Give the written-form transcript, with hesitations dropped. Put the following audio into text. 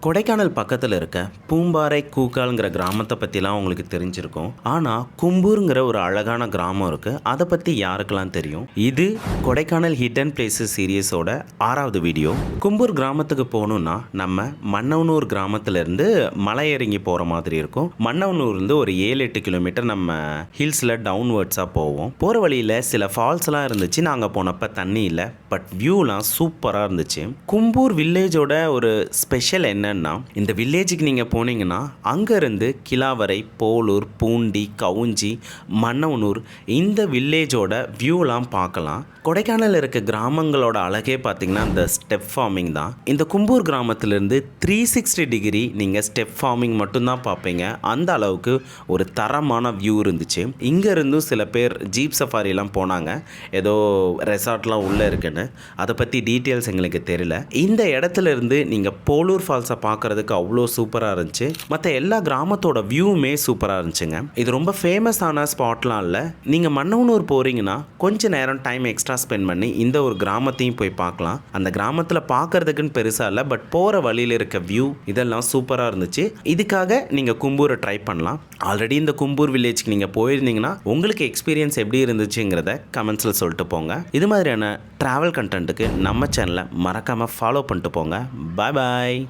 கொடைக்கானல் பக்கத்தில் இருக்க பூம்பாறை கூக்கால்ங்கிற கிராமத்தை பற்றிலாம் உங்களுக்கு தெரிஞ்சிருக்கும். ஆனால் கும்பூருங்கிற ஒரு அழகான கிராமம் இருக்குது. அதை பற்றி யாருக்கெல்லாம் தெரியும்? இது கொடைக்கானல் ஹிடன் பிளேசஸ் சீரியஸோட 6வது வீடியோ. கும்பூர் கிராமத்துக்கு போகணுன்னா நம்ம மன்னவனூர் கிராமத்திலேருந்து மலை இறங்கி போகிற மாதிரி இருக்கும். மன்னவனூர்லேருந்து ஒரு 7-8 கிலோமீட்டர் நம்ம ஹில்ஸில் டவுன்வர்ட்ஸாக போவோம். போகிற வழியில் சில ஃபால்ஸ்லாம் இருந்துச்சு. நாங்கள் போனப்போ தண்ணி இல்லை, பட் வியூலாம் சூப்பராக இருந்துச்சு. கும்பூர் வில்லேஜோட ஒரு ஸ்பெஷல் என்னன்னா, இந்த வில்லேஜுக்கு நீங்கள் போனீங்கன்னா அங்கேருந்து கிலாவரை, போலூர், பூண்டி, கவுஞ்சி, மன்னவனூர் இந்த வில்லேஜோட வியூலாம் பார்க்கலாம். கொடைக்கானல் இருக்க கிராமங்களோட அழகே பார்த்திங்கன்னா இந்த ஸ்டெப் ஃபார்மிங் தான். இந்த கும்பூர் கிராமத்திலேருந்து 360 டிகிரி நீங்கள் ஸ்டெப் ஃபார்மிங் மட்டும்தான் பார்ப்பீங்க. அந்த அளவுக்கு ஒரு தரமான வியூ இருந்துச்சு. இங்கேருந்தும் சில பேர் ஜீப் சஃபாரிலாம் போனாங்க. ஏதோ ரெசார்ட்லாம் உள்ளே இருக்குன்னு, அதை பற்றி டீட்டெயில்ஸ் எங்களுக்கு தெரியல. இந்த இடத்துல இருந்து நீங்கள் போலூர் ஃபால்ஸை பார்க்குறதுக்கு அவ்வளோ சூப்பராக இருந்துச்சு. மற்ற எல்லா கிராமத்தோட வியூவுமே சூப்பராக இருந்துச்சுங்க. இது ரொம்ப ஃபேமஸான ஸ்பாட்லாம் இல்லை. நீங்கள் மன்னவனூர் போகிறீங்கன்னா கொஞ்சம் நேரம் டைம் எக்ஸ்ட்ரா ஸ்பெண்ட் பண்ணி இந்த ஒரு கிராமத்தையும் போய் பார்க்கலாம். அந்த கிராமத்தில் பார்க்குறதுக்குன்னு பெருசாக இல்லை, பட் போகிற வழியில் இருக்க வியூ இதெல்லாம் சூப்பராக இருந்துச்சு. இதுக்காக நீங்கள் கும்பூரை ட்ரை பண்ணலாம். ஆல்ரெடி இந்த கும்பூர் வில்லேஜ்க்கு நீங்கள் போயிருந்தீங்கன்னா உங்களுக்கு எக்ஸ்பீரியன்ஸ் எப்படி இருந்துச்சுங்கிறத கமெண்ட்ஸில் சொல்லிட்டு போங்க. இது மாதிரியான ட்ராவல் கண்டென்ட்டுக்கு நம்ம சேனலை மறக்காமல் ஃபாலோ பண்ணிட்டு போங்க. பாய் பாய்.